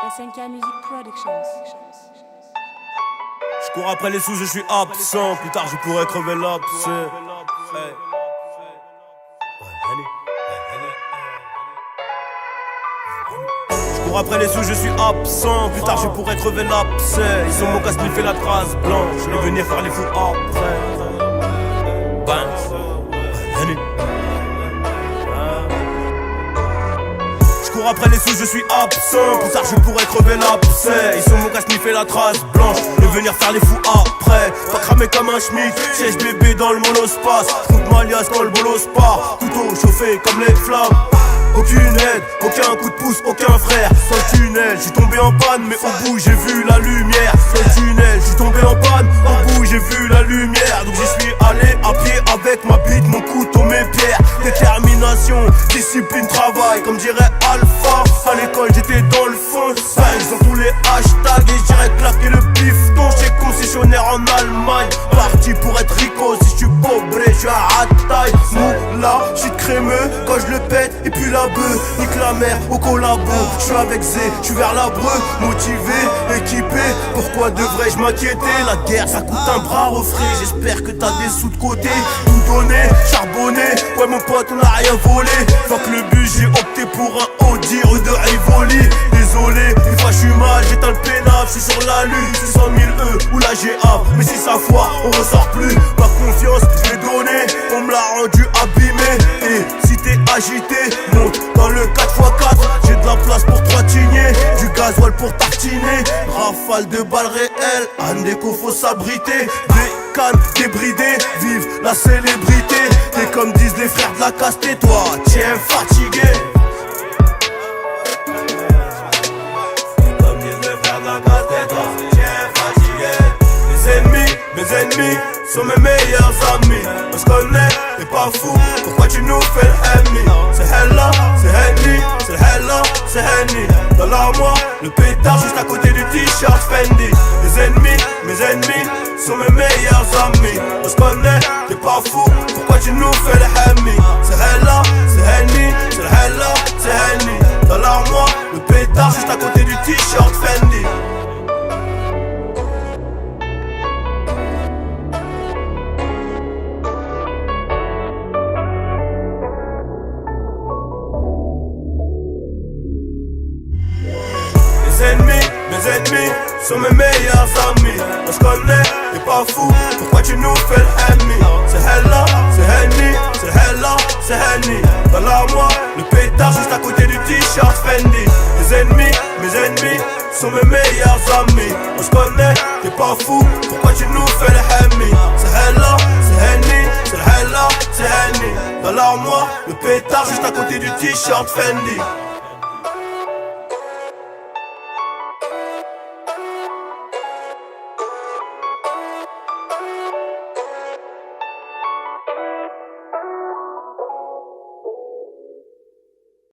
SNK Music Productions. Je cours après les sous, je suis absent. Plus tard, je pourrais crever l'abcès. Hey. Je cours après les sous, je suis absent. Plus tard, je pourrais crever l'abcès. Ils ont mon casse, fait la trace blanche. Je vais venir faire les fous après. Ben. Je cours après les sous, je suis absent. Plus tard je pourrais crever l'abcès. Ils sont mon casse, fait la trace blanche. Et venir faire les fous après. Pas cramé comme un schmitt. Siège bébé dans le monospace. Route Malias quand le bolos part. Couteau chauffé comme les flammes. Aucune aide, aucun coup de pouce, aucun frère. Sans le tunnel, j'suis tombé en panne. Mais au bout j'ai vu la lumière. Sans le tunnel, j'suis tombé en panne. Au bout j'ai vu la lumière. Donc j'y suis allé à pied avec ma bite, mon couteau, mes pierres. Détermination, discipline, travail. Comme dirait Alpha. À l'école j'étais dans le fond. Ça ils ont tous les hashtags. Et j'irai claquer le bifton. J'suis concessionnaire en Allemagne. Parti pour être rico. Si j'suis pauvre, j'suis à taille. Moula, j'suis crémeux quand je le pète. Et puis la bœuf, nique la mer au collabo. J'suis avec Zé, j'suis vers l'Abreu. Motivé, équipé. Pourquoi devrais-je m'inquiéter? La guerre ça coûte un bras refrais. J'espère que t'as des sous de côté. Tout donné, charbonné. Ouais mon pote on a rien volé. Fuck le but, j'ai opté pour un Audi rue de Rivoli. Désolé, des fois j'suis mal, j'éteins le pénal. J'suis sur la lune, 600 000 E ou la GA. Mais si ça foire, on ressort plus. Ma confiance, j'l'ai donnée. On me l'a rendu abîmé. Et si t'es agité, monte dans le 4x4. J'ai de la place pour 3 tignets. Du gasoil pour tartiner. Rafale de balles réelles. Andeco faut s'abriter. Des cannes débridées. Vive la célébrité. T'es comme disent les frères de la caste. Et toi, tiens fatigué. Mes ennemis sont mes meilleurs amis. On se connaît, t'es pas fou. Pourquoi tu nous fais l'ennemi? C'est Hella, c'est Henny, c'est Hella, c'est Henny. Dans l'armoire, le pétard juste à côté du t-shirt Fendi. Mes ennemis sont mes meilleurs amis. On se connaît, t'es pas fou. Pourquoi tu nous fais l'ennemi? C'est Hella, c'est Henny, c'est Hella, c'est Henny. Dans l'armoire, le pétard juste à côté du t-shirt Fendi. Mes ennemis sont mes meilleurs amis. On se connaît, t'es pas fou. Pourquoi tu nous fais l'ennemi? C'est Hella, c'est Henny, c'est Hella, c'est Henny. Dans l'armoire, le pétard juste à côté du t-shirt Fendi. Mes ennemis sont mes meilleurs amis. On se connaît, t'es pas fou. Pourquoi tu nous fais l'ennemi? C'est Hella, c'est Henny, c'est Hella, c'est Henny. Dans l'armoire, le pétard juste à côté du t-shirt Fendi.